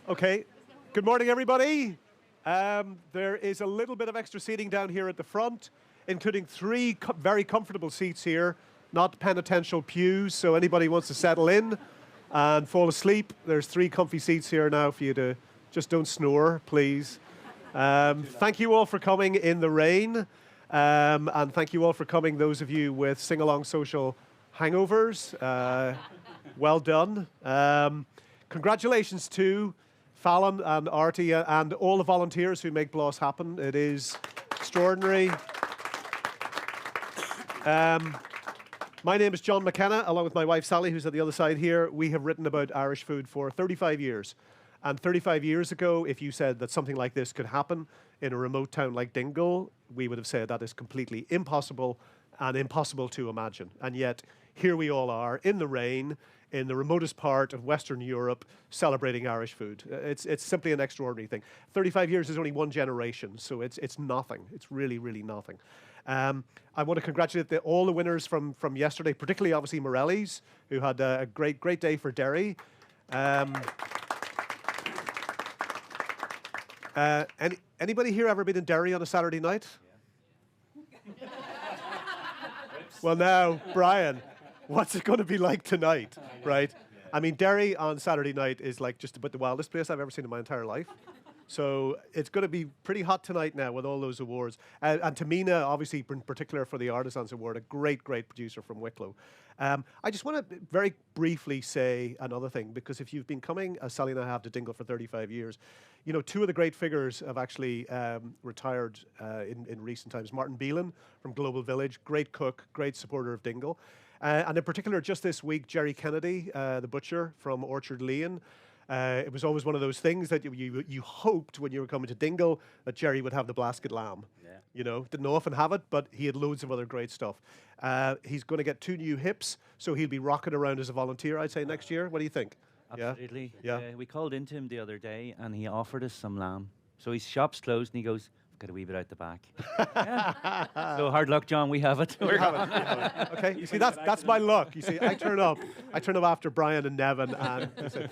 Okay. Good morning, everybody. There is a little bit of extra seating down here at the front, including three very comfortable seats here, not penitential pews, so anybody wants to settle in and fall asleep, there's three comfy seats here now for you to just don't snore, please. Thank you all for coming in the rain, and thank you all for coming, those of you with sing-along social hangovers. Well done. Congratulations to Fallon and Artie and all the volunteers who make BLOS happen. It is extraordinary. My name is John McKenna, along with my wife Sally, who's at the other side here. We have written about Irish food for 35 years. And 35 years ago, if you said that something like this could happen in a remote town like Dingle, we would have said that is completely impossible and impossible to imagine. And yet, here we all are in the rain, in the remotest part of Western Europe, celebrating Irish food. It's simply an extraordinary thing. 35 years is only one generation, so it's nothing. It's really, really nothing. I want to congratulate all the winners from yesterday, particularly obviously Morelli's, who had a great day for Derry. Anybody here ever been in Derry on a Saturday night? Yeah. Well, now, Brian, what's it going to be like tonight, right? I mean, Derry on Saturday night is like just about the wildest place I've ever seen in my entire life. So it's going to be pretty hot tonight now with all those awards. And Tamina, obviously, in particular for the Artisans Award, a great producer from Wicklow. I just want to very briefly say another thing, because if you've been coming, as Sally and I have, to Dingle for 35 years, you know, two of the great figures have actually retired in recent times. Martin Beelan from Global Village, great cook, great supporter of Dingle. And in particular, just this week, Jerry Kennedy, the butcher from Orchard Lane. It was always one of those things that you hoped when you were coming to Dingle that Jerry would have the blasket lamb. Yeah. You know, didn't often have it, but he had loads of other great stuff. He's going to get 2 new hips, so he'll be rocking around as a volunteer, I'd say, next year. What do you think? Absolutely. Yeah. We called into him the other day, and he offered us some lamb. So his shop's closed, and he goes, "I've got a wee bit out the back." Yeah. So hard luck, John. We have it. We have it. Okay. You see, that's my luck. You see, I turn up after Brian and Neven, and I say,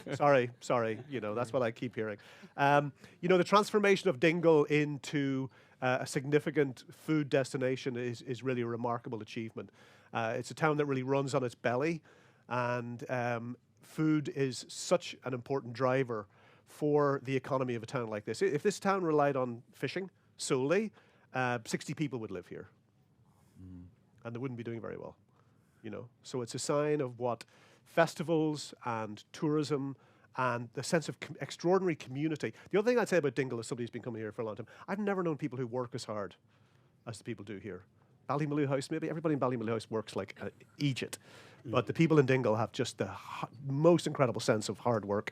sorry. You know, that's what I keep hearing. You know, the transformation of Dingle into a significant food destination is really a remarkable achievement. It's a town that really runs on its belly, and food is such an important driver for the economy of a town like this. If this town relied on fishing solely, 60 people would live here, and they wouldn't be doing very well, you know. So it's a sign of what festivals and tourism and the sense of extraordinary community. The other thing I'd say about Dingle, as somebody who's been coming here for a long time, I've never known people who work as hard as the people do here. Ballymaloe House, maybe everybody in Ballymaloe House works like Egypt, but the people in Dingle have just the most incredible sense of hard work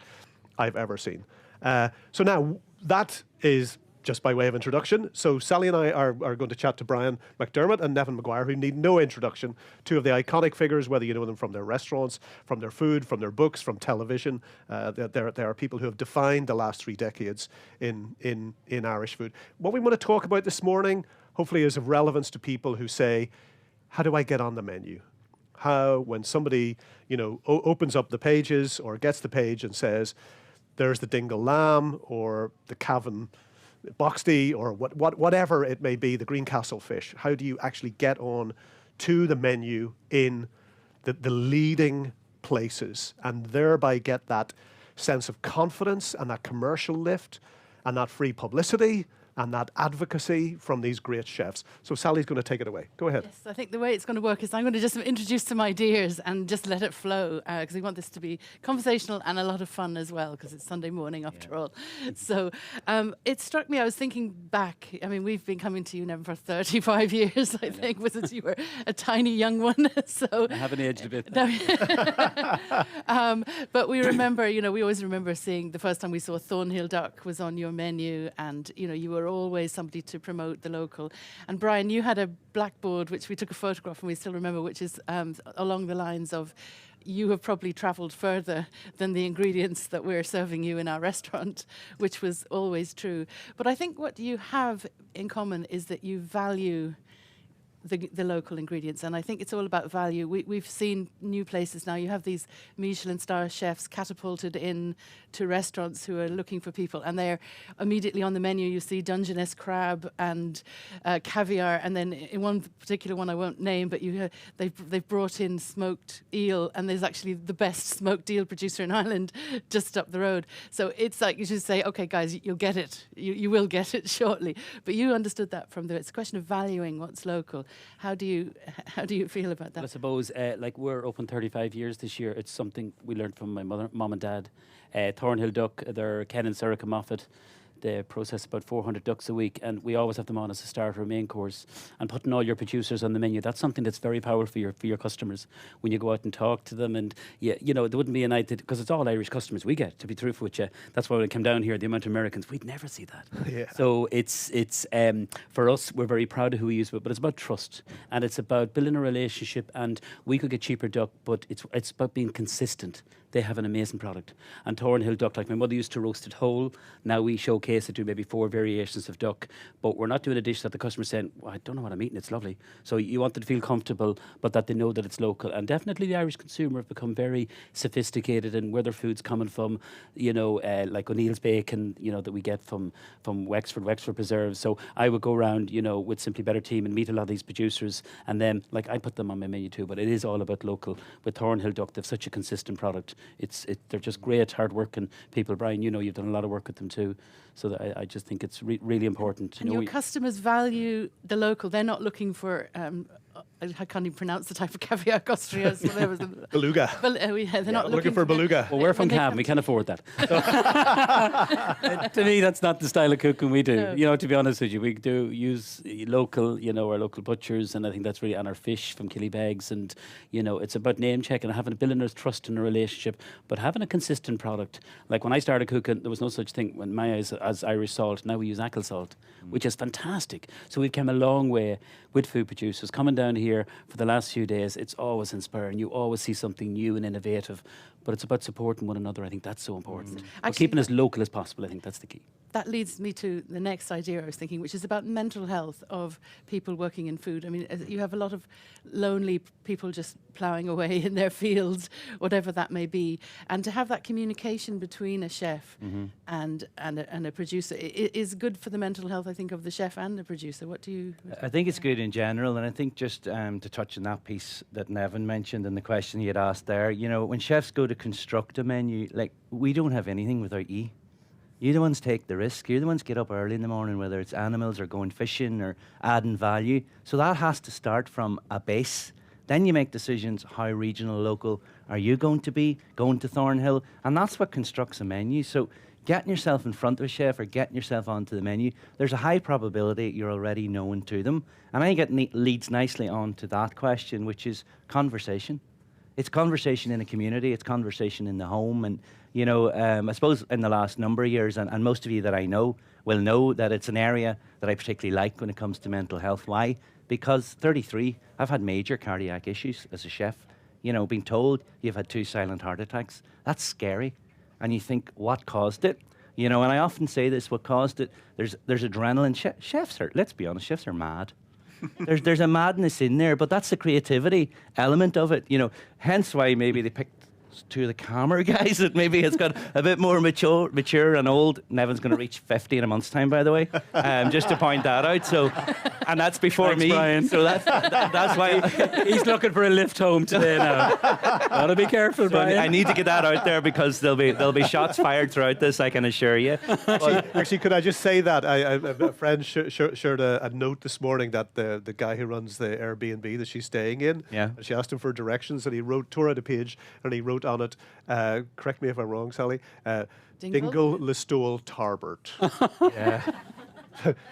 I've ever seen. So now that is just by way of introduction. So Sally and I are going to chat to Brian McDermott and Neven Maguire, who need no introduction, two of the iconic figures, whether you know them from their restaurants, from their food, from their books, from television. There are people who have defined the last 3 decades in Irish food. What we want to talk about this morning, hopefully, is of relevance to people who say, how do I get on the menu? How, when somebody, you know, opens up the pages or gets the page and says, there's the Dingle lamb or the Cavan Boxty or whatever it may be, the Greencastle fish. How do you actually get on to the menu in the leading places and thereby get that sense of confidence and that commercial lift and that free publicity and that advocacy from these great chefs? So Sally's going to take it away. Go ahead. Yes, I think the way it's going to work is I'm going to just introduce some ideas and just let it flow, because we want this to be conversational and a lot of fun as well, because it's Sunday morning after all. So it struck me, I was thinking back, I mean, we've been coming to you, Neven, for 35 years, I think, since you were a tiny young one. So I haven't aged a bit. But we remember, you know, we always remember seeing the first time we saw Thornhill Duck was on your menu, and, you know, you were always somebody to promote the local. And Brian, you had a blackboard which we took a photograph and we still remember, which is along the lines of, you have probably travelled further than the ingredients that we're serving you in our restaurant, which was always true. But I think what you have in common is that you value the local ingredients. And I think it's all about value. We've seen new places now. You have these Michelin star chefs catapulted in to restaurants who are looking for people, and they're immediately on the menu. You see Dungeness crab and caviar, and then in one particular one I won't name, but they've brought in smoked eel, and there's actually the best smoked eel producer in Ireland just up the road. So it's like you just say, okay, guys, you'll get it. You will get it shortly. But you understood that from it's a question of valuing what's local. How do you feel about that? Well, I suppose, like we're open 35 years this year. It's something we learned from my mum and dad. Thornhill Duck, they're Ken and Sarah Moffat. They process about 400 ducks a week, and we always have them on as a starter or main course. And putting all your producers on the menu, that's something that's very powerful for your customers when you go out and talk to them. And you know, there wouldn't be a night because it's all Irish customers we get, to be truthful with you. That's why when I came down here, the amount of Americans, we'd never see that. Yeah. So it's for us, we're very proud of who we use, but it's about trust, and it's about building a relationship. And we could get cheaper duck, but it's about being consistent. They have an amazing product. And Thornhill duck, like my mother used to roast it whole. Now we showcase it to maybe 4 variations of duck, but we're not doing a dish that the customer's saying, well, I don't know what I'm eating, it's lovely. So you want them to feel comfortable, but that they know that it's local. And definitely the Irish consumer have become very sophisticated in where their food's coming from, you know, like O'Neill's bacon, you know, that we get from Wexford Preserves. So I would go around, you know, with Simply Better team and meet a lot of these producers, and then, like, I put them on my menu too, but it is all about local. With Thornhill duck, they've such a consistent product. They're just great, hard-working people. Brian, you know, you've done a lot of work with them too. So that I just think it's really important. And your customers value the local. They're not looking for, I can't even pronounce the type of caviar, Costrios. Beluga. They're not looking for beluga. Well, we're from Cavan. We can't afford that. To me, that's not the style of cooking we do. No. You know, to be honest with you, we do use local, you know, our local butchers, and I think that's really on our fish from Killybegs. And, you know, it's about name checking and building a trust in a relationship, but having a consistent product. Like when I started cooking, there was no such thing in my eyes as Irish salt. Now we use Ackle salt, which is fantastic. So we've come a long way with food producers. Coming down here for the last few days, it's always inspiring. You always see something new and innovative, but it's about supporting one another. I think that's so important. Actually, keeping as local as possible, I think that's the key. That leads me to the next idea I was thinking, which is about mental health of people working in food. I mean, you have a lot of lonely people just ploughing away in their fields, whatever that may be. And to have that communication between a chef and a producer is good for the mental health, I think, of the chef and the producer. What do you... I think it's good in general, and I think just to touch on that piece that Neven mentioned and the question you had asked there, you know, when chefs go to construct a menu, like, we don't have anything without you. You're the ones take the risk. You're the ones get up early in the morning, whether it's animals or going fishing or adding value. So that has to start from a base. Then you make decisions, how regional, local are you going to be, going to Thornhill? And that's what constructs a menu. So getting yourself in front of a chef or getting yourself onto the menu, there's a high probability you're already known to them. And I think it leads nicely on to that question, which is conversation. It's conversation in a community. It's conversation in the home. And, you know, I suppose in the last number of years, and most of you that I know will know that it's an area that I particularly like when it comes to mental health. Why? Because 33, I've had major cardiac issues as a chef. You know, being told you've had 2 silent heart attacks, that's scary. And you think, what caused it? You know, and I often say this, what caused it, there's adrenaline. Chefs are, let's be honest, chefs are mad. There's a madness in there, but that's the creativity element of it, you know. Hence why maybe they picked 2 of the calmer guys that maybe has got a bit more mature and old. Neven's going to reach 50 in a month's time, by the way, just to point that out. So, and that's before Thanks, me. Brian. So that's why he's looking for a lift home today now. Gotta be careful, so Brian. I need to get that out there because there'll be shots fired throughout this, I can assure you. Actually, could I just say that a friend shared a note this morning that the guy who runs the Airbnb that she's staying in, and she asked him for directions, and he tore out a page and he wrote on it, correct me if I'm wrong, Sally, Dingle, Listowel, Tarbert. Yeah.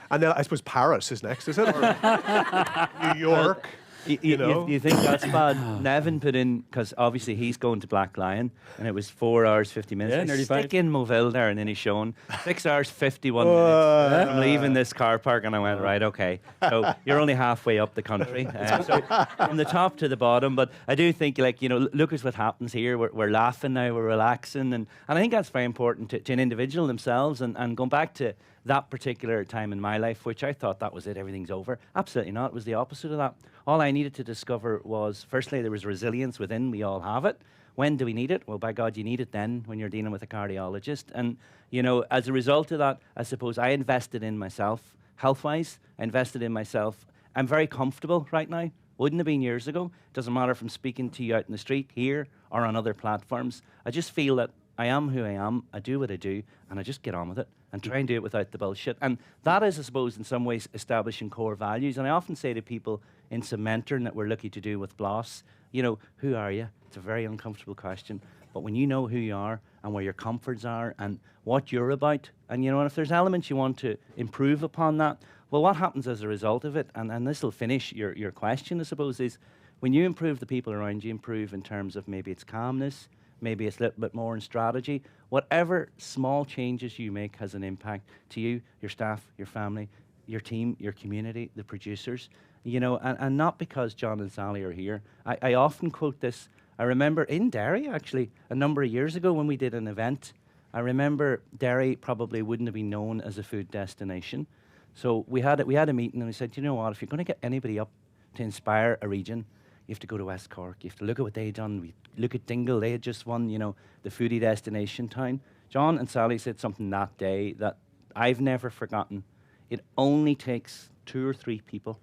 And then I suppose Paris is next, is it? Or New York. You think that's bad? Neven put in, because obviously he's going to Black Lion, and it was 4 hours 50 minutes. Yeah, nearly 5. Stick in Moville there, and then he's shown 6 hours 51 minutes. I'm leaving this car park, and I went, right, okay. So you're only halfway up the country, so from the top to the bottom. But I do think, like, you know, look at what happens here. We're laughing now, we're relaxing, and I think that's very important to an individual themselves. And going back to that particular time in my life, which I thought that was it, everything's over. Absolutely not. It was the opposite of that. All I needed to discover was, firstly, there was resilience within. We all have it. When do we need it? Well, by God, you need it then when you're dealing with a cardiologist. And, you know, as a result of that, I suppose I invested in myself, health-wise. I invested in myself. I'm very comfortable right now. Wouldn't have been years ago. Doesn't matter if I'm speaking to you out in the street, here, or on other platforms. I just feel that I am who I am, I do what I do, and I just get on with it and try and do it without the bullshit. And that is, I suppose, in some ways, establishing core values. And I often say to people in some mentoring that we're lucky to do with Bloss, you know, who are you? It's a very uncomfortable question. But when you know who you are and where your comforts are and what you're about, and, you know, and if there's elements you want to improve upon that, well, what happens as a result of it, and this will finish your question, I suppose, is when you improve the people around you, improve in terms of maybe it's calmness, maybe it's a little bit more in strategy. Whatever small changes you make has an impact to you, your staff, your family, your team, your community, the producers. You know, and not because John and Sally are here. I often quote this. I remember in Derry, actually, a number of years ago when we did an event, I remember Derry probably wouldn't have been known as a food destination. So we had a meeting and we said, you know what, if you're going to get anybody up to inspire a region, you have to go to West Cork. You have to look at what they've done. We look at Dingle. They had just won, you know, the foodie destination town. John and Sally said something that day that I've never forgotten. It only takes 2 or 3 people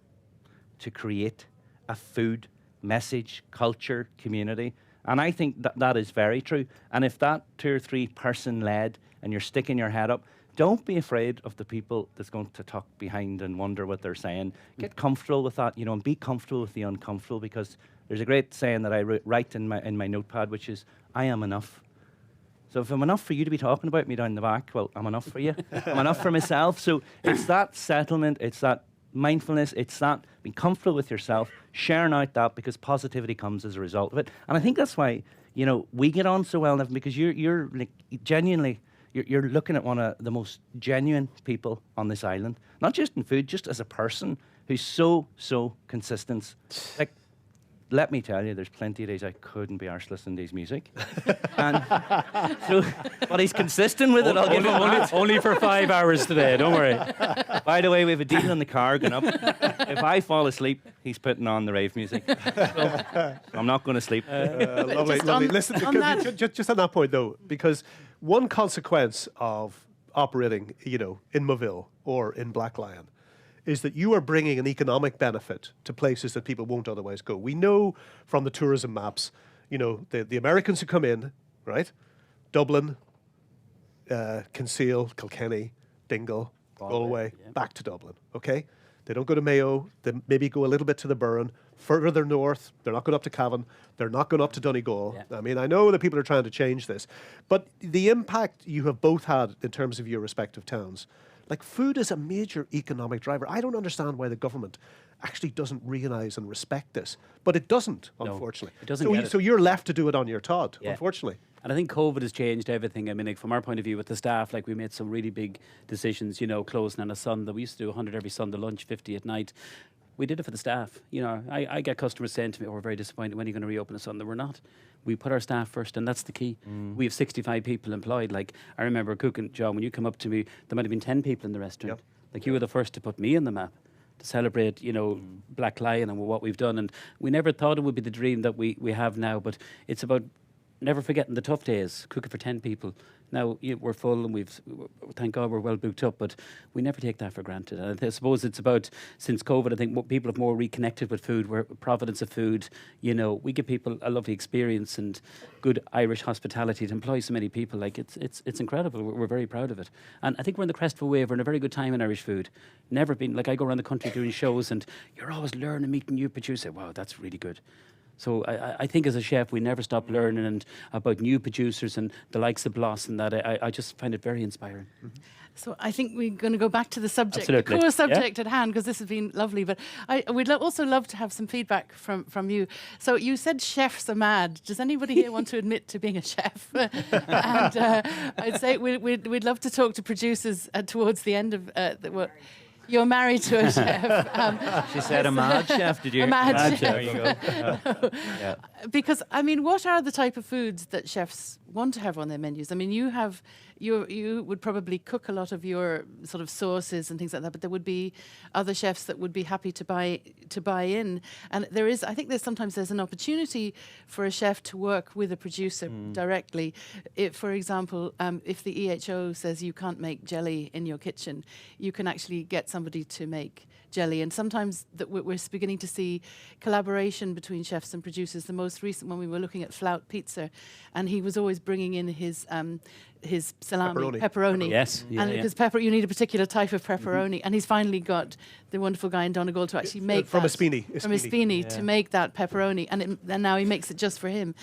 to create a food message, culture, community. And I think that is very true. And if that 2 or 3 person led and you're sticking your head up, don't be afraid of the people that's going to talk behind and wonder what they're saying. Get comfortable with that, you know, and be comfortable with the uncomfortable, because there's a great saying that I write in my notepad, which is, I am enough. So if I'm enough for you to be talking about me down the back, well, I'm enough for you. I'm enough for myself. So it's that settlement, it's that mindfulness, it's that being comfortable with yourself, sharing out that, because positivity comes as a result of it. And I think that's why, you know, we get on so well, Neven, because you're like, genuinely, you're looking at one of the most genuine people on this island, not just in food, just as a person who's so consistent. Like, let me tell you, there's plenty of days I couldn't be arsed listening to his music. And so, but he's consistent with it. I'll give him Only for 5 hours today, don't worry. By the way, we have a deal in the car going up. If I fall asleep, he's putting on the rave music. So I'm not going to sleep. Lovely. Listen, just on that point, though, because one consequence of operating, you know, in Moville or in Black Lion is that you are bringing an economic benefit to places that people won't otherwise go. We know from the tourism maps, you know, the Americans who come in, right? Dublin, Kinsale, Kilkenny, Dingle, Galway, back to Dublin, okay? They don't go to Mayo. They maybe go a little bit to the Burren. Further north, they're not going up to Cavan. They're not going up to Donegal. Yeah. I mean, I know that people are trying to change this, but the impact you have both had in terms of your respective towns, like, food is a major economic driver. I don't understand why the government actually doesn't realise and respect this, but it doesn't, unfortunately. It doesn't. So you're left to do it on your Todd, unfortunately. And I think COVID has changed everything. I mean, like, from our point of view with the staff, like, we made some really big decisions, you know, closing on a Sunday. We used to do 100 every Sunday lunch, 50 at night. We did it for the staff. You know, I get customers saying to me, oh, we're very disappointed, when are you going to reopen a Sunday? We're not. We put our staff first, and that's the key. We have 65 people employed. Like, I remember cooking, John, when you come up to me, there might have been 10 people in the restaurant. Yep. Like, you were the first to put me on the map to celebrate, you know, Black Lion and what we've done. And we never thought it would be the dream that we have now, but it's about never forgetting the tough days, cooking for 10 people. Now, we're full and thank God we're well booked up, but we never take that for granted. And I suppose it's about, since COVID, I think people have more reconnected with food, where provenance of food, you know, we give people a lovely experience and good Irish hospitality to employ so many people. Like, it's incredible. We're very proud of it. And I think we're in the crest of a wave. We're in a very good time in Irish food. Never been, like, I go around the country doing shows and you're always learning, meeting new producers. Wow, that's really good. So I think as a chef, we never stop learning and about new producers and the likes of Bloss, and that I just find it very inspiring. Mm-hmm. So I think we're going to go back to the subject, Absolutely. the core subject at hand, because this has been lovely. But we'd also love to have some feedback from you. So you said chefs are mad. Does anybody here want to admit to being a chef? And I'd say we'd love to talk to producers towards the end of the work. You're married to a chef. She said a mad chef, did you? A mad chef. There you go. Because, I mean, what are the type of foods that chefs want to have on their menus. I mean, you would probably cook a lot of your sort of sauces and things like that, but there would be other chefs that would be happy to buy in. And I think sometimes there's an opportunity for a chef to work with a producer directly. If, for example, if the EHO says you can't make jelly in your kitchen, you can actually get somebody to make jelly. And sometimes we're beginning to see collaboration between chefs and producers. The most recent one, we were looking at Flout Pizza, and he was always bringing in his salami, pepperoni. Yes. And because you need a particular type of pepperoni. And he's finally got the wonderful guy in Donegal to actually make from that. Ispini. From Ispini to make that pepperoni. And now he makes it just for him.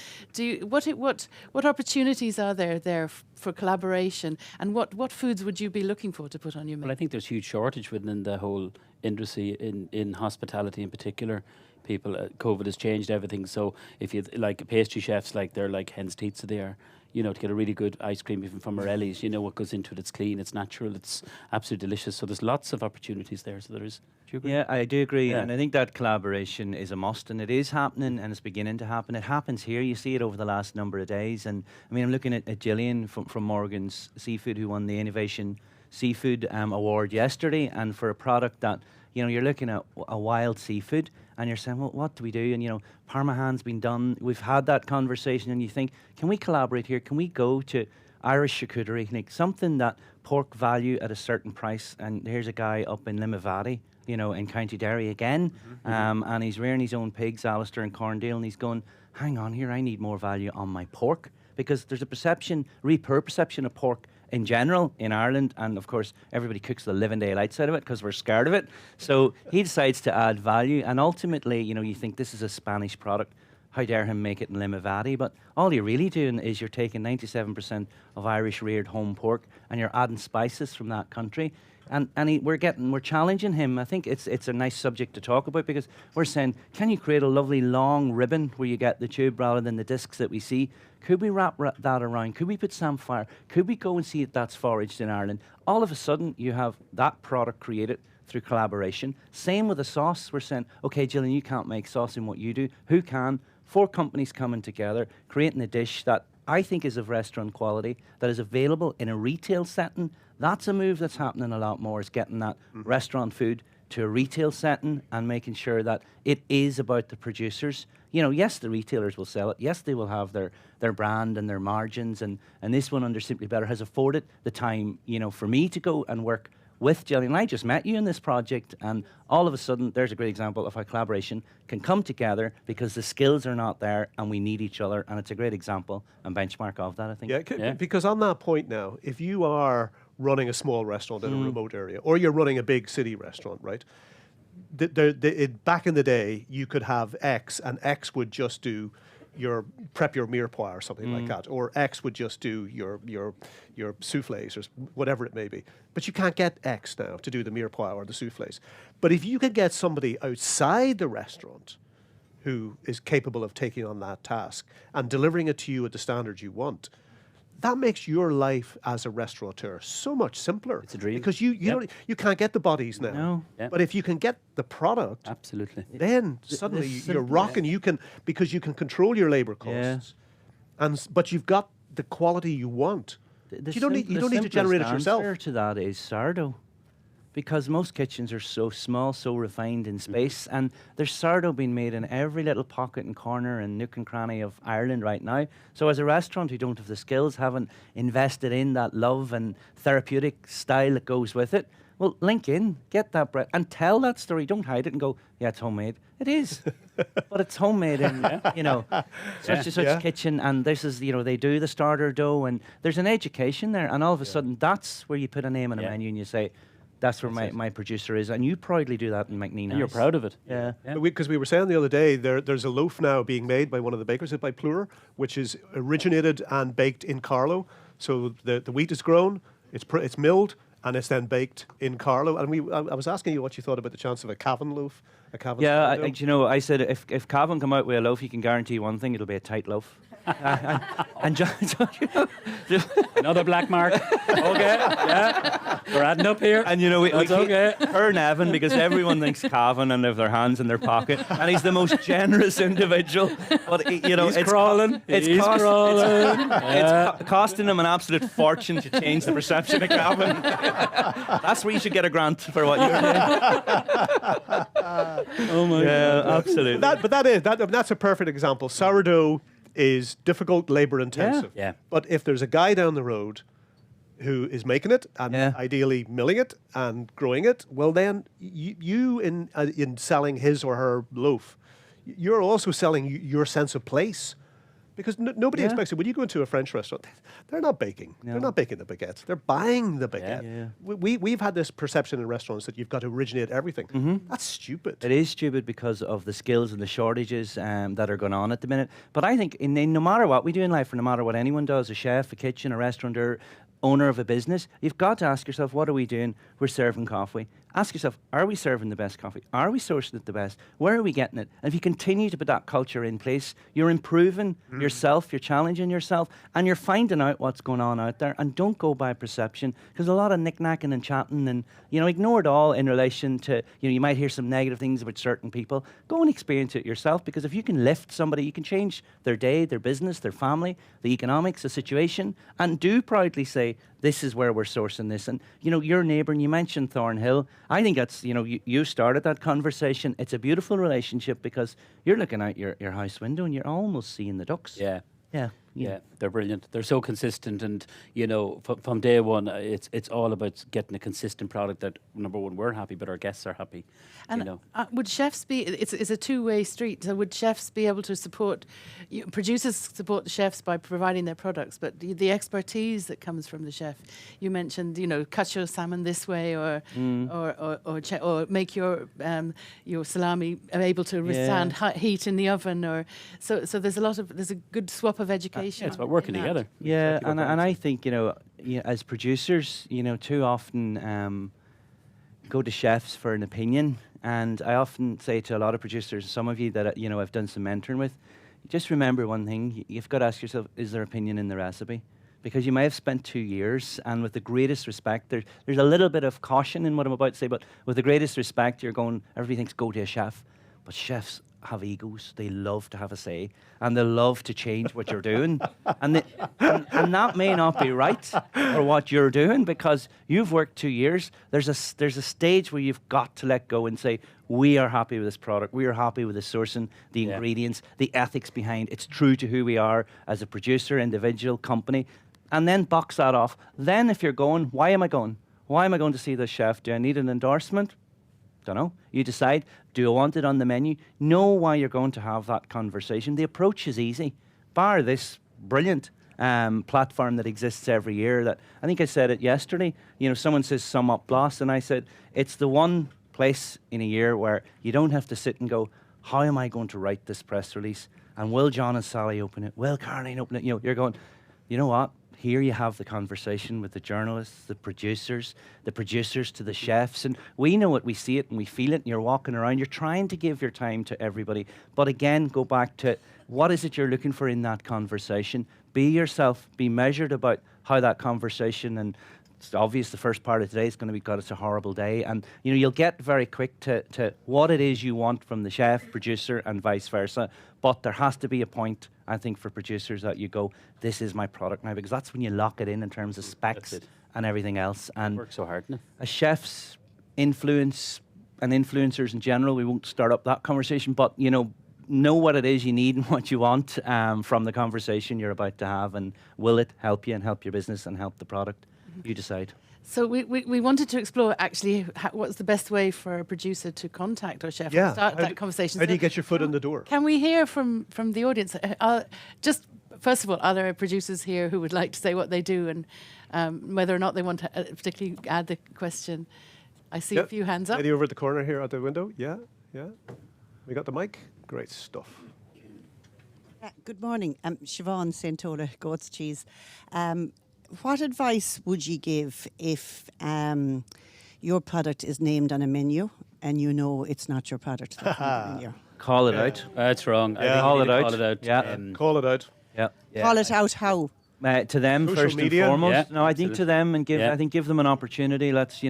What opportunities are there for collaboration? And what foods would you be looking for to put on your menu? Well, I think there's huge shortage within the whole industry in hospitality in particular. People, COVID has changed everything. So if you like pastry chefs, they're like hen's teeth, so they are. You know, to get a really good ice cream even from Morelli's, you know what goes into it. It's clean, it's natural, it's absolutely delicious. So there's lots of opportunities there. So there is. Do you agree? Yeah, I do agree. Yeah. And I think that collaboration is a must, and it is happening, and it's beginning to happen. It happens here. You see it over the last number of days. And I mean, I'm looking at Gillian from Morgan's Seafood, who won the Innovation Seafood Award yesterday. And for a product that, you know, you're looking at a wild seafood, and you're saying, well, what do we do? And, you know, Parmesan's been done. We've had that conversation, and you think, can we collaborate here? Can we go to Irish charcuterie, like something that pork value at a certain price? And here's a guy up in Limavady, you know, in County Derry again, and he's rearing his own pigs, Alistair in Corndale, and he's going, hang on here, I need more value on my pork. Because there's a perception of pork in general in Ireland, and of course everybody cooks the living daylights out of it because we're scared of it. So he decides to add value, and ultimately, you know, you think this is a Spanish product, how dare him make it in Limavady? But all you're really doing is you're taking 97% of Irish reared home pork and you're adding spices from that country. And we're challenging him. I think it's a nice subject to talk about, because we're saying, can you create a lovely long ribbon where you get the tube rather than the discs that we see? Could we wrap that around? Could we put samphire? Could we go and see if that's foraged in Ireland? All of a sudden, you have that product created through collaboration. Same with the sauce. We're saying, okay, Gillian, you can't make sauce in what you do. Who can? 4 companies coming together, creating a dish that I think is of restaurant quality, that is available in a retail setting. That's a move that's happening a lot more, is getting that restaurant food to a retail setting and making sure that it is about the producers. You know, yes, the retailers will sell it. Yes, they will have their brand and their margins. And this one under Simply Better has afforded the time, you know, for me to go and work with Gillian. I just met you in this project, and all of a sudden, there's a great example of how collaboration can come together because the skills are not there and we need each other. And it's a great example and benchmark of that, I think. Yeah, because on that point now, if you are running a small restaurant in a remote area, or you're running a big city restaurant, right? Back in the day, you could have X, and X would just do your mirepoix or something like that, or X would just do your soufflés or whatever it may be. But you can't get X now to do the mirepoix or the soufflés. But if you could get somebody outside the restaurant who is capable of taking on that task and delivering it to you at the standards you want, that makes your life as a restaurateur so much simpler. It's a dream. Because you can't get the bodies now. No. Yep. But if you can get the product, Absolutely. then suddenly you're rocking. You can, because you can control your labor costs, but you've got the quality you want. You don't need to generate it yourself. The answer to that is sourdough. Because most kitchens are so small, so refined in space, and there's sourdough being made in every little pocket and corner and nook and cranny of Ireland right now. So as a restaurant who don't have the skills, haven't invested in that love and therapeutic style that goes with it, well, link in, get that bread, and tell that story. Don't hide it and go, yeah, it's homemade. It is, but it's homemade in, you know, such and such kitchen, and this is, you know, they do the starter dough, and there's an education there, and all of a sudden, that's where you put a name on a menu and you say, that's where my producer is, and you proudly do that in McNean And you're House. proud of it. Yeah. Because we were saying the other day, there's a loaf now being made by one of the bakers by Plur, which is originated and baked in Carlow. So the wheat is grown, it's milled, and it's then baked in Carlow. And I was asking you what you thought about the chance of a Cavan loaf. You know, I said if Cavan come out with a loaf, you can guarantee one thing: it'll be a tight loaf. And Another black mark. Okay, yeah. We're adding up here. And you know, we That's keep okay. her Neven because everyone thinks Cavan and they have their hands in their pocket, and he's the most generous individual. But you know, He's it's crawling. He's crawling. It's costing him an absolute fortune to change the perception of Cavan. That's where you should get a grant for what you're doing. Oh my God. Absolutely. That's a perfect example. Sourdough is difficult, labor intensive. Yeah. But if there's a guy down the road who is making it and ideally milling it and growing it, well then you in selling his or her loaf, you're also selling your sense of place. Because nobody expects it. When you go into a French restaurant, they're not baking. No. They're not baking the baguette. They're buying the baguette. Yeah. We've had this perception in restaurants that you've got to originate everything. Mm-hmm. That's stupid. It is stupid because of the skills and the shortages that are going on at the minute. But I think in no matter what we do in life, or no matter what anyone does, a chef, a kitchen, a restaurateur, owner of a business, you've got to ask yourself, what are we doing? We're serving coffee. Ask yourself, are we serving the best coffee? Are we sourcing it the best? Where are we getting it? And if you continue to put that culture in place, you're improving yourself, you're challenging yourself, and you're finding out what's going on out there. And don't go by perception, because a lot of knick-knacking and chatting and, you know, ignore it all in relation to, you know, you might hear some negative things about certain people. Go and experience it yourself, because if you can lift somebody, you can change their day, their business, their family, the economics, the situation, and do proudly say, this is where we're sourcing this. And, you know, your neighbour, and you mentioned Thornhill, I think that's, you know, you started that conversation. It's a beautiful relationship because you're looking out your house window and you're almost seeing the ducks. Yeah. Yeah. Yeah, they're brilliant. They're so consistent, and you know, from day one, it's all about getting a consistent product that, number one, we're happy, but our guests are happy. And you know, would chefs be? It's a two-way street. So would chefs be able to support? Producers support the chefs by providing their products, but the expertise that comes from the chef. You mentioned, you know, cut your salmon this way, or make your salami able to withstand heat in the oven, or so. There's a good swap of education. yeah, it's about working together. Yeah, and I think, you know, as producers, you know, too often go to chefs for an opinion. And I often say to a lot of producers, some of you that, you know, I've done some mentoring with, just remember one thing. You've got to ask yourself, is there opinion in the recipe? Because you may have spent 2 years, and with the greatest respect, there's a little bit of caution in what I'm about to say, but with the greatest respect, everybody thinks go to a chef. But chefs have egos. They love to have a say, and they love to change what you're doing. And that may not be right for what you're doing, because you've worked 2 years. There's a stage where you've got to let go and say, we are happy with this product. We are happy with the sourcing, the ingredients, the ethics behind. It's true to who we are as a producer, individual, company. And then box that off. Then if you're going, why am I going? Why am I going to see this chef? Do I need an endorsement? Don't know. You decide, do I want it on the menu? Know why you're going to have that conversation. The approach is easy. Bar this brilliant platform that exists every year that, I think I said it yesterday, you know, someone says sum up BLAS, and I said, it's the one place in a year where you don't have to sit and go, how am I going to write this press release? And will John and Sally open it? Will Caroline open it? You know, you're going, you know what? Here you have the conversation with the journalists, the producers to the chefs, and we know it, we see it, and we feel it, and you're walking around, you're trying to give your time to everybody. But again, go back to what is it you're looking for in that conversation? Be yourself, be measured about how that conversation, and it's obvious the first part of today is going to be, God, it's a horrible day, and you know, you'll get very quick to what it is you want from the chef, producer, and vice versa. But there has to be a point, I think, for producers that you go, this is my product now, because that's when you lock it in terms of specs and everything else. And work so hard. No? A chef's influence and influencers in general, we won't start up that conversation, but you know what it is you need and what you want from the conversation you're about to have, and will it help you and help your business and help the product? You decide. So we wanted to explore actually what's the best way for a producer to contact our chef and start that conversation. How do you get your foot in the door? Can we hear from the audience? Just first of all, are there producers here who would like to say what they do, and whether or not they want to particularly add the question? I see a few hands up. Lady over at the corner here at the window. Yeah. We got the mic. Great stuff. Good morning. I'm Siobhan Santola, Goat's Cheese. What advice would you give if your product is named on a menu and you know it's not your product that's on the menu? Call it out. That's wrong. Yeah. Call it out. Call it out. Yeah. Call it out. Yeah. Call it out how. To them Social first media? and foremost. Yeah, No, I think to them and give. Yeah. I think give them an opportunity. Let's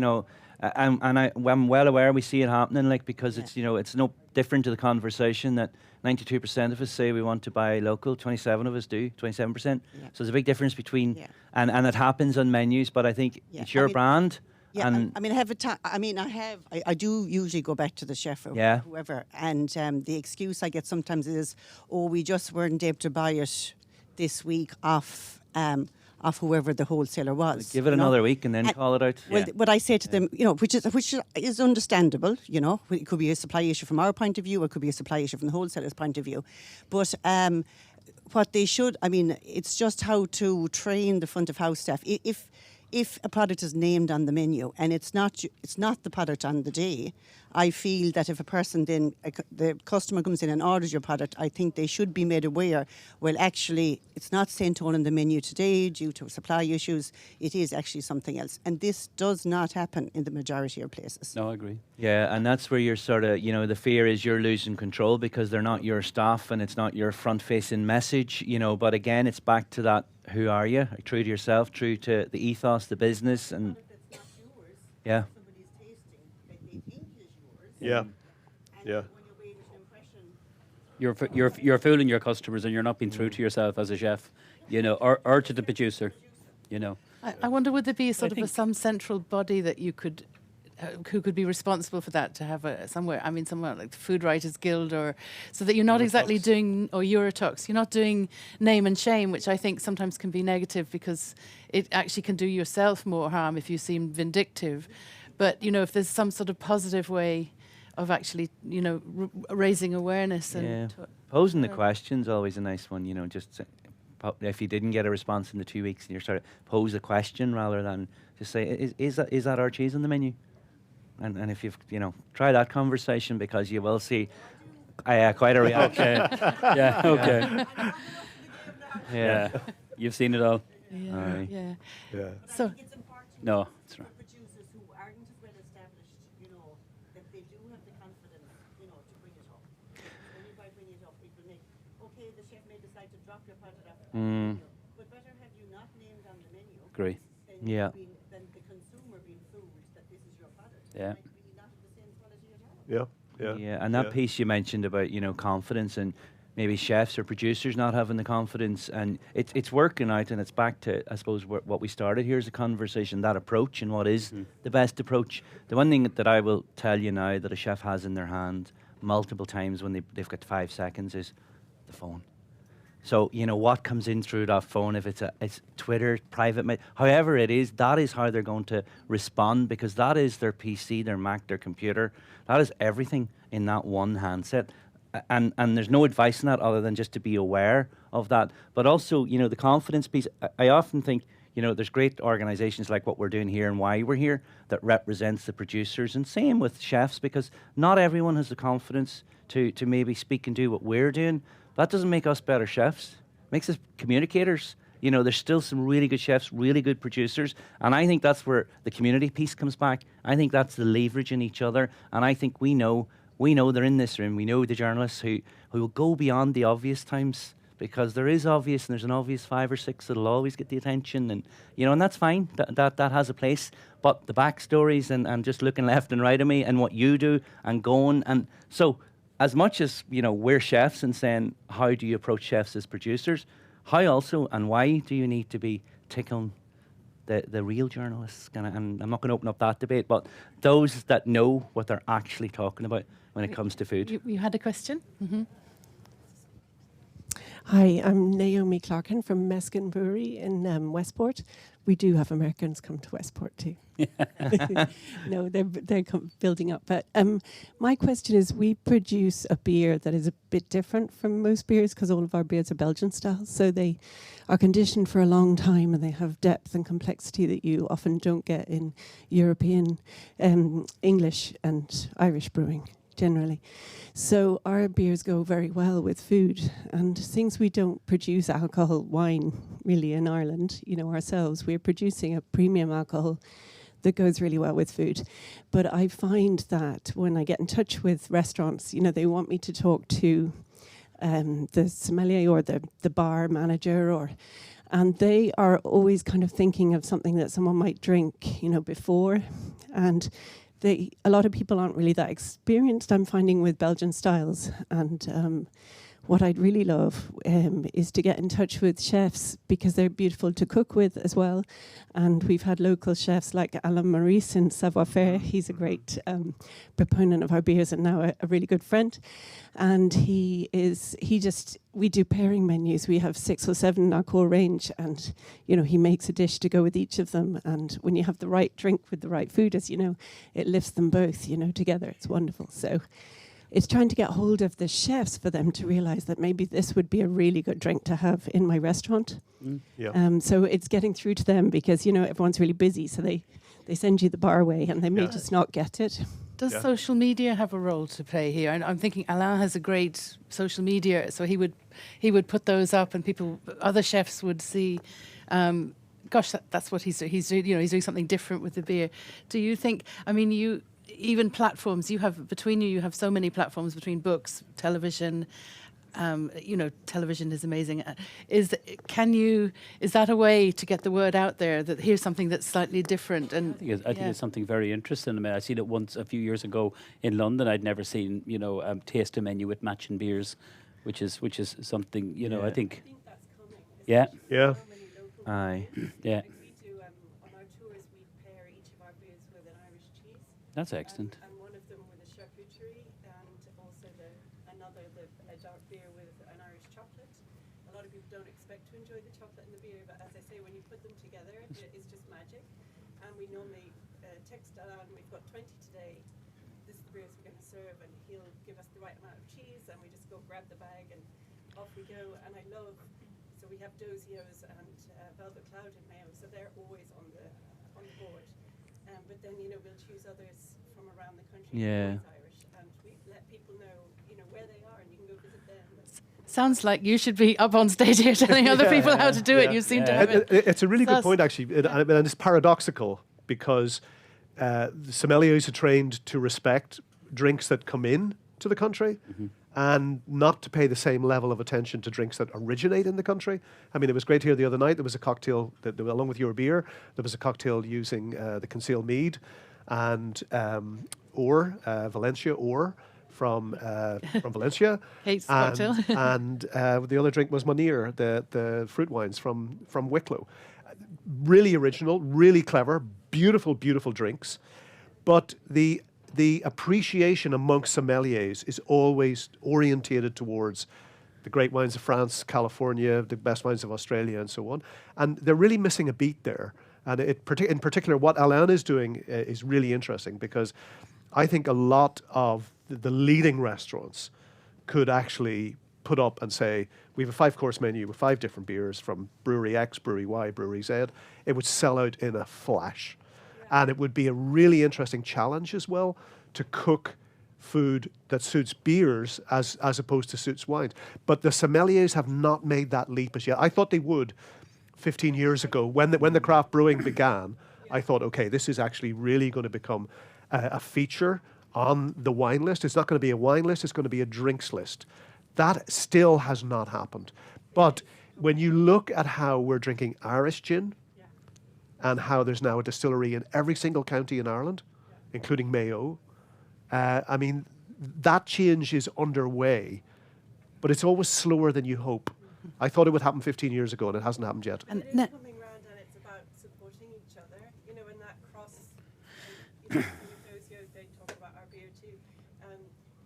I'm well aware we see it happening. Like because it's it's no different to the conversation that 92% of us say we want to buy local. 27 of us do. 27%. Yeah. So there's a big difference between Yeah. and it happens on menus. But I think Yeah, it's your brand. Yeah, And I mean, I do usually go back to the chef or Yeah. whoever, and the excuse I get sometimes is, "Oh, we just weren't able to buy it this week off whoever the wholesaler was." give it you know? another week and then And- call it out. Well, what I say to them, which is understandable. It could be a supply issue from our point of view, or it could be a supply issue from the wholesaler's point of view, but. What they should, it's just how to train the front of house staff. If a product is named on the menu and it's not the product on the day, I feel that if a person then the customer comes in and orders your product, I think they should be made aware. Well, actually, it's not sent on the menu today due to supply issues. It is actually something else, and this does not happen in the majority of places. No, I agree. Yeah, and that's where you're sort of, the fear is you're losing control because they're not your staff and it's not your front-facing message, But again, it's back to that: who are you? True to yourself, true to the ethos, the business, and yeah. Yeah. Yeah. You're fooling your customers, and you're not being true to yourself as a chef, or to the producer, I wonder, would there be some central body that you could, who could be responsible for that, to have somewhere like the Food Writers Guild, or so that you're not exactly doing, or Eurotox, you're not doing name and shame, which I think sometimes can be negative because it actually can do yourself more harm if you seem vindictive. But, if there's some sort of positive way of actually, raising awareness and posing the question's always a nice one. Just if you didn't get a response in the 2 weeks, and you're sort of pose a question rather than just say, is that our cheese on the menu? And if you've try that conversation, because you will see quite a reaction. Okay. Yeah. Okay. Yeah. You've seen it all. Yeah, Aye. yeah. Yeah. So No, it's right. Producers who aren't as well established, that they do have the confidence, to bring it up. Only by bringing it up, people the chef may decide to drop your product off the menu, but better have you not named on the menu. Agree. Than the consumer being fooled that this is your product. Yeah. It might be not of the same quality at all. Yeah. Yeah, and that piece you mentioned about confidence and maybe chefs or producers not having the confidence, and it's working out, and it's back to, I suppose, what we started here as a conversation, that approach and what is the best approach. The one thing that I will tell you now that a chef has in their hand multiple times when they've got 5 seconds is the phone. So, what comes in through that phone, if it's Twitter, private, however it is, that is how they're going to respond, because that is their PC, their Mac, their computer. That is everything in that one handset. And there's no advice in that other than just to be aware of that. But also, the confidence piece, I often think, there's great organizations like what we're doing here and why we're here that represents the producers, and same with chefs, because not everyone has the confidence to maybe speak and do what we're doing. That doesn't make us better chefs. It makes us communicators. There's still some really good chefs, really good producers, and I think that's where the community piece comes back. I think that's the leverage in each other, and I think we know they're in this room. We know the journalists who will go beyond the obvious times, because there is obvious, and there's an obvious 5 or 6 that'll always get the attention, and and that's fine. That has a place. But the backstories and just looking left and right of me and what you do and going, and so as much as we're chefs and saying how do you approach chefs as producers, how also and why do you need to be tickling the real journalists? And I'm not going to open up that debate, but those that know what they're actually talking about when it comes to food. you had a question? Mm-hmm. Hi, I'm Naomi Clarkin from Meskin Brewery in Westport. We do have Americans come to Westport too. No, they're building up. But my question is, we produce a beer that is a bit different from most beers because all of our beers are Belgian style. So they are conditioned for a long time, and they have depth and complexity that you often don't get in European, English and Irish brewing generally. So our beers go very well with food, and since we don't produce alcohol wine really in Ireland, ourselves, we're producing a premium alcohol that goes really well with food. But I find that when I get in touch with restaurants, they want me to talk to the sommelier or the bar manager, and they are always kind of thinking of something that someone might drink, before, and a lot of people aren't really that experienced, I'm finding, with Belgian styles. And what I'd really love is to get in touch with chefs, because they're beautiful to cook with as well. And we've had local chefs like Alain Maurice in Savoir-Faire. He's a great proponent of our beers and now a really good friend. And we do pairing menus. We have 6 or 7 in our core range, and he makes a dish to go with each of them. And when you have the right drink with the right food, as you know, it lifts them both, together. It's wonderful. So it's trying to get hold of the chefs for them to realize that maybe this would be a really good drink to have in my restaurant. Yeah. So it's getting through to them, because everyone's really busy, so they send you the bar way, and they may just not get it. Does social media have a role to play here? And I'm thinking Alain has a great social media, so he would put those up, and other chefs would see. Gosh, that's what he's doing. He's doing something different with the beer. Do you think? I mean, even platforms you have between you have so many platforms between books, television. Television is amazing. Is that a way to get the word out there that here's something that's slightly different? And I think it's something very interesting. I mean, I seen it once a few years ago in London. I'd never seen taste a menu with matching beers, which is something I think. That's coming. Yeah. Yeah. Aye. Yeah. Like we do on our tours, we pair each of our beers with an Irish cheese. That's excellent. And one of them with a charcuterie, and also a dark beer with an Irish chocolate. A lot of people don't expect to enjoy the chocolate in the beer, but as I say, when you put them together, it's just magic. And we normally text Alan, we've got 20 today, this is the beers we're going to serve, and he'll give us the right amount of cheese, and we just go grab the bag, and off we go. And I love, so we have Dozio's and Velvet Cloud in Mayo, so they're always on the board. But then, we'll choose others from around the country. Yeah. Irish, and we let people know, where they are, and you can go visit them. sounds like you should be up on stage here telling other people how to do it. You seem to have it. It's a really good point, actually, and it's paradoxical because the sommeliers are trained to respect drinks that come in to the country and not to pay the same level of attention to drinks that originate in the country. I mean, it was great to hear the other night, there was a cocktail, that along with your beer, there was a cocktail using the concealed mead and Valencia Or from Valencia. Hates cocktail. and the other drink was Monir, the fruit wines from Wicklow. Really original, really clever, beautiful, beautiful drinks. But the appreciation amongst sommeliers is always orientated towards the great wines of France, California, the best wines of Australia, and so on. And they're really missing a beat there. And in particular, what Alain is doing is really interesting, because I think a lot of the leading restaurants could actually put up and say, we have a 5-course menu with 5 different beers from Brewery X, Brewery Y, Brewery Z. It would sell out in a flash. And it would be a really interesting challenge as well to cook food that suits beers as opposed to suits wines. But the sommeliers have not made that leap as yet. I thought they would 15 years ago when the craft brewing began. I thought, okay, this is actually really going to become a feature on the wine list. It's not going to be a wine list, it's going to be a drinks list. That still has not happened. But when you look at how we're drinking Irish gin, and how there's now a distillery in every single county in Ireland, including Mayo. I mean, that change is underway, but it's always slower than you hope. I thought it would happen 15 years ago, and it hasn't happened yet. And it is coming round, and it's about supporting each other, and that cross. With those years, they talk about our beer too.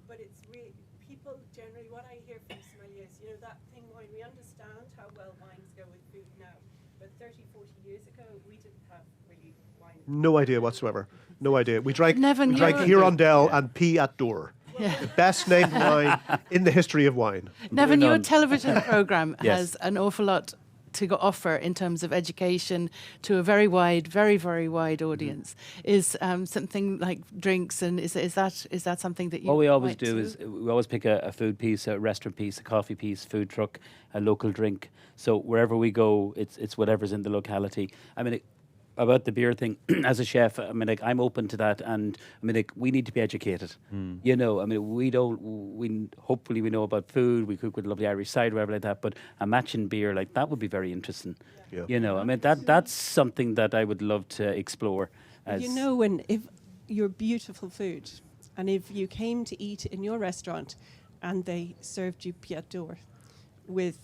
But it's really, people generally, what I hear from sommeliers, that thing wine, we understand how well wines go with food now. But 30, 40 years ago, we didn't have really wine. No idea whatsoever. No idea. We drank Neven, Hirondelle and Pea at Door. The best named wine in the history of wine. Neven, your television program has an awful lot to offer in terms of education to a very wide, very, very wide audience. Is something like drinks, and is that something that you? What we always might do is we always pick a food piece, a restaurant piece, a coffee piece, food truck, a local drink. So wherever we go, it's whatever's in the locality. I mean, about the beer thing, as a chef, I mean, like, I'm open to that, and I mean, like, we need to be educated. You know, I mean, hopefully we know about food. We cook with lovely Irish cider, whatever like that. But a matching beer, like, that would be very interesting. Yeah. You know, I mean, that's something that I would love to explore. As You know, if your beautiful food, and if you came to eat in your restaurant, and they served you pied d'or with,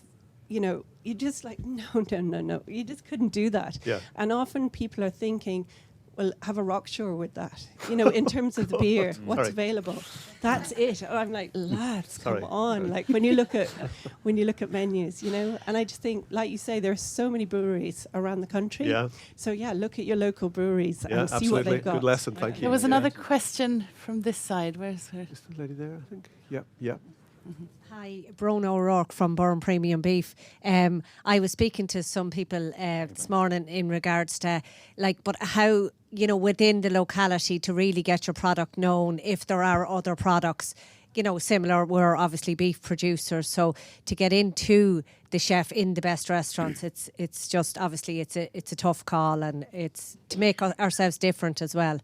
you know, you just like, no. You just couldn't do that. Yeah. And often people are thinking, well, have a Rockshore with that. You know, in terms of the beer, what's Sorry. available. That's it. I'm like, lads, come Sorry. on. Like when you look at menus, you know, and I just think, like you say, there are so many breweries around the country. Yeah. So yeah, look at your local breweries Yeah, and see absolutely. what they've got. Good lesson. Thank you. There was Yeah. another question from this side. Where's her? Is the lady there, I think? Yeah, yeah. Hi, Brona O'Rourke from Burren Premium Beef. I was speaking to some people this morning in regards to, like, but how, you know, within the locality to really get your product known, if there are other products, you know, similar. We're obviously beef producers, so to get into the chef in the best restaurants, it's just obviously it's a tough call, and it's to make ourselves different as well.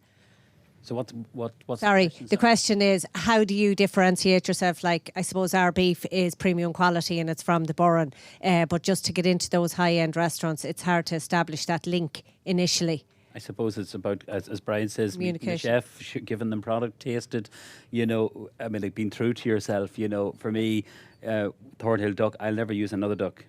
So what's Sorry, the the question is, how do you differentiate yourself? Like, I suppose our beef is premium quality and it's from the Burren, but just to get into those high-end restaurants, it's hard to establish that link initially. I suppose it's about, as Brian says, meeting the Communication. chef, giving them product, tasted, you know, I mean, like, being true to yourself, you know. For me, Thornhill duck, I'll never use another duck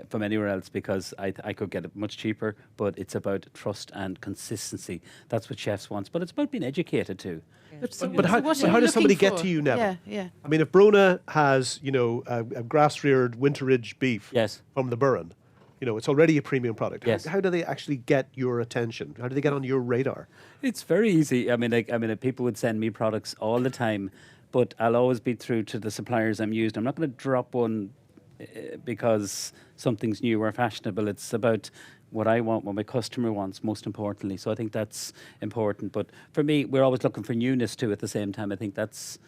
from anywhere else, because I could get it much cheaper, but it's about trust and consistency. That's what chefs want, but it's about being educated too. But how does somebody get to you, Neven? Yeah, yeah. I mean, if Brona has, you know, a grass-reared winterage beef Yes. from the Burren, you know, it's already a premium product. Yes. How do they actually get your attention? How do they get on your radar? It's very easy. I mean, people would send me products all the time, but I'll always be true to the suppliers I'm using. I'm not going to drop one because something's new or fashionable. It's about what I want, what my customer wants, most importantly. So I think that's important. But for me, we're always looking for newness too at the same time. I think that's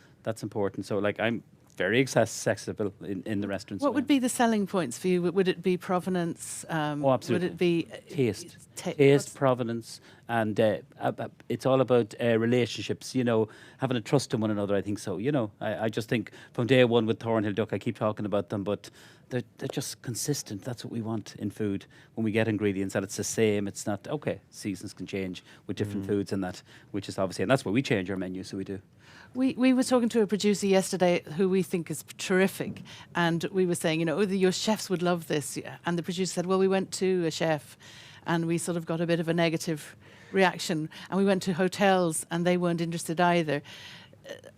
important. So, like, I'm very accessible in the restaurants. What would be the selling points for you? Would it be provenance? Absolutely. Would it be Taste, what's- provenance, and it's all about relationships, you know, having a trust in one another, I think so. You know, I just think from day one with Thornhill Duck, I keep talking about them, but they're just consistent. That's what we want in food. When we get ingredients, that it's the same. It's not, okay, seasons can change with different foods and that, which is obviously, and that's why we change our menu, so we do. We were talking to a producer yesterday who we think is terrific, and we were saying, you know, your chefs would love this. And the producer said, well, we went to a chef and we sort of got a bit of a negative reaction, and we went to hotels and they weren't interested either.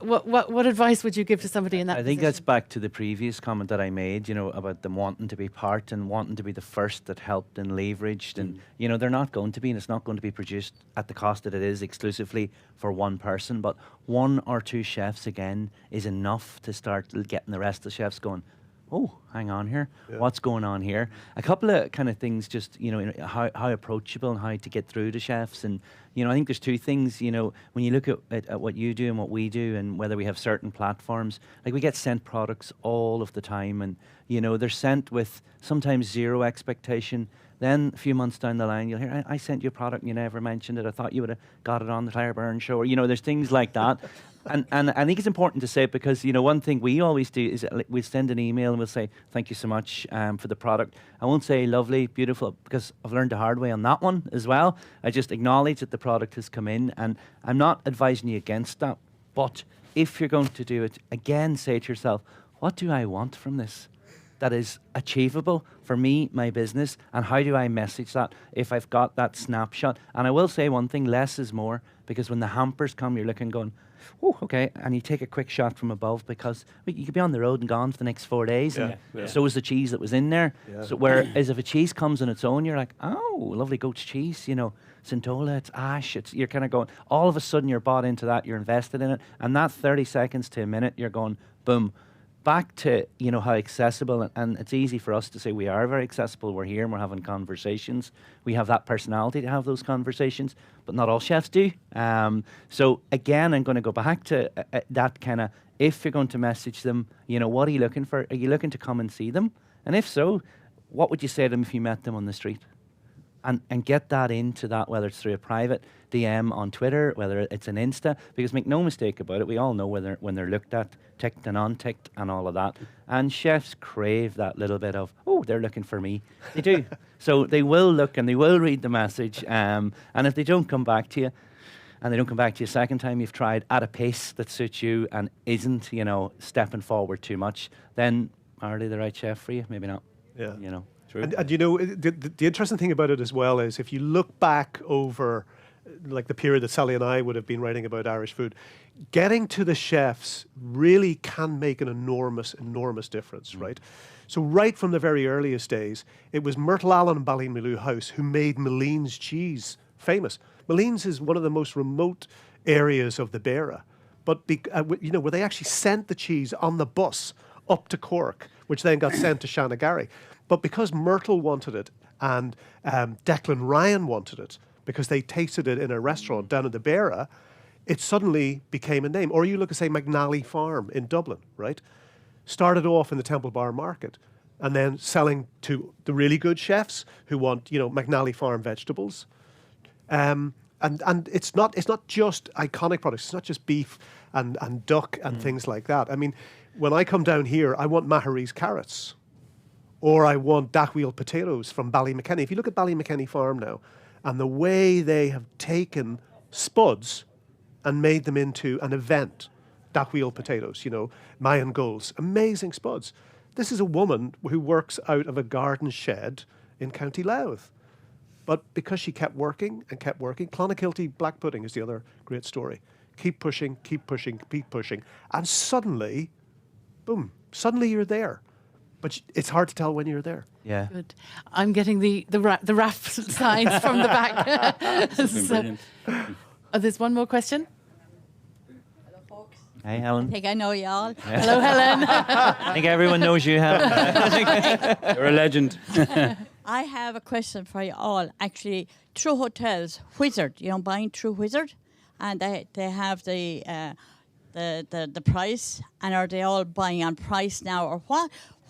What advice would you give to somebody in that I think position? that's back to the previous comment that I made, you know, about them wanting to be part and wanting to be the first that helped and leveraged. And, you know, they're not going to be, and it's not going to be produced at the cost that it is exclusively for one person. But one or two chefs, again, is enough to start getting the rest of the chefs going, oh, hang on here, what's going on here? A couple of kind of things, just, you know, how approachable and how to get through to chefs. And, you know, I think there's two things, you know, when you look at what you do and what we do, and whether we have certain platforms, like we get sent products all of the time, and, you know, they're sent with sometimes zero expectation. Then a few months down the line, you'll hear, I sent you a product and you never mentioned it. I thought you would have got it on the Claire Byrne show. Or, you know, there's things like that. And I think it's important to say it because, you know, one thing we always do is we'll send an email and we'll say, thank you so much for the product. I won't say lovely, beautiful, because I've learned the hard way on that one as well. I just acknowledge that the product has come in, and I'm not advising you against that. But if you're going to do it, again, say to yourself, what do I want from this that is achievable for me, my business, and how do I message that if I've got that snapshot? And I will say one thing, less is more, because when the hampers come, you're looking going, oh, okay, and you take a quick shot from above, because you could be on the road and gone for the next 4 days, and so is the cheese that was in there. Yeah. So whereas if a cheese comes on its own, you're like, oh, lovely goat's cheese, you know, Centola, it's ash, you're kind of going, all of a sudden you're bought into that, you're invested in it, and that 30 seconds to a minute, you're going, boom. Back to, you know, how accessible, and it's easy for us to say we are very accessible. We're here and we're having conversations. We have that personality to have those conversations, but not all chefs do. So again, I'm going to go back to that kind of, if you're going to message them, you know, what are you looking for? Are you looking to come and see them? And if so, what would you say to them if you met them on the street? and get that into that, whether it's through a private DM on Twitter, whether it's an Insta, because make no mistake about it, we all know when they're looked at, ticked and unticked and all of that. And chefs crave that little bit of, oh, they're looking for me. They do. So they will look and they will read the message. And if they don't come back to you, and they don't come back to you a second time you've tried at a pace that suits you and isn't, stepping forward too much, then are they the right chef for you? Maybe not. Yeah. True. And the interesting thing about it as well is if you look back over like the period that Sally and I would have been writing about Irish food, getting to the chefs really can make an enormous, enormous difference, right? So right from the very earliest days, it was Myrtle Allen and Ballymaloe House who made Maline's cheese famous. Maline's is one of the most remote areas of the Beara, but where they actually sent the cheese on the bus up to Cork, which then got sent to Shanagarry. But because Myrtle wanted it and Declan Ryan wanted it, because they tasted it in a restaurant down in the Beara, it suddenly became a name. Or you look at, say, McNally Farm in Dublin, right? Started off in the Temple Bar Market and then selling to the really good chefs who want, McNally Farm vegetables. And it's not just iconic products. It's not just beef and duck and things like that. I mean, when I come down here, I want Maharee's carrots, or I want Dachwheel potatoes from Ballymckenny. If you look at Ballymckenny Farm now, and the way they have taken spuds and made them into an event, Dachwheel potatoes, Mayan gulls, amazing spuds. This is a woman who works out of a garden shed in County Louth. But because she kept working and kept working, Clonakilty black pudding is the other great story. Keep pushing, keep pushing, keep pushing. And suddenly, boom, suddenly you're there. But it's hard to tell when you're there. Yeah. Good. I'm getting the rap signs from the back. Brilliant. There's one more question. Hey, Helen. I think I know you all. Yeah. Hello, Helen. I think everyone knows you, Helen. You're a legend. I have a question for you all. Actually, True Hotels, Wizard, buying True Wizard, and they have the price, and are they all buying on price now, or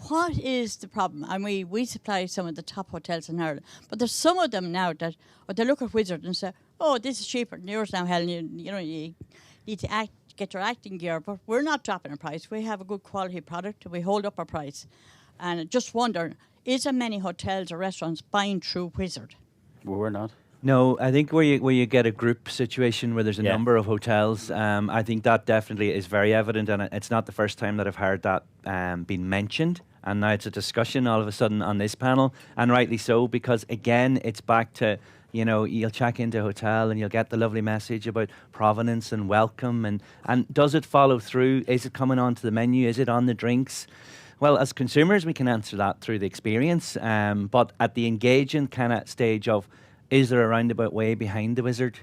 what is the problem? And we supply some of the top hotels in Ireland, but there's some of them now that they look at Wizard and say, oh, this is cheaper than yours now, Helen. You need to get your acting gear, but we're not dropping a price. We have a good quality product, and we hold up our price. And I just wonder, is there many hotels or restaurants buying True Wizard? Well, we're not. No, I think where you get a group situation where there's a number of hotels, I think that definitely is very evident, and it's not the first time that I've heard that being mentioned. And now it's a discussion all of a sudden on this panel, and rightly so, because again, it's back to, you'll check into a hotel and you'll get the lovely message about provenance and welcome, and does it follow through? Is it coming onto the menu? Is it on the drinks? Well, as consumers, we can answer that through the experience, but at the engaging kind of stage of, is there a roundabout way behind the Wizard?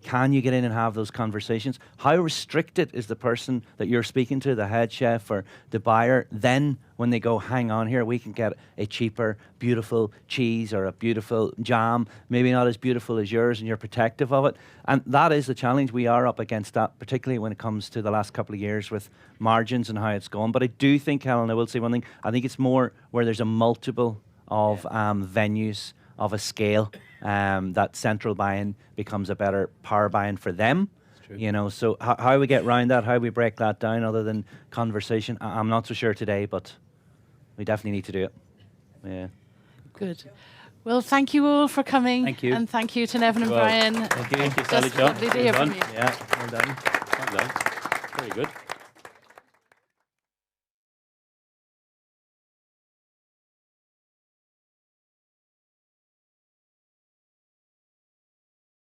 Can you get in and have those conversations? How restricted is the person that you're speaking to, the head chef or the buyer, then when they go, hang on here, we can get a cheaper, beautiful cheese or a beautiful jam, maybe not as beautiful as yours, and you're protective of it. And that is the challenge. We are up against that, particularly when it comes to the last couple of years with margins and how it's gone. But I do think, Helen, I will say one thing, I think it's more where there's a multiple of venues of a scale, that central buying becomes a better power buying for them. So how we get around that, how we break that down other than conversation, I'm not so sure today, but we definitely need to do it. Yeah. Good. Well, thank you all for coming. Thank you. And thank you to Neven and Brian. Thank you. Thank you, Sally. Just lovely to hear from you. Yeah, well done. Well done. Very good.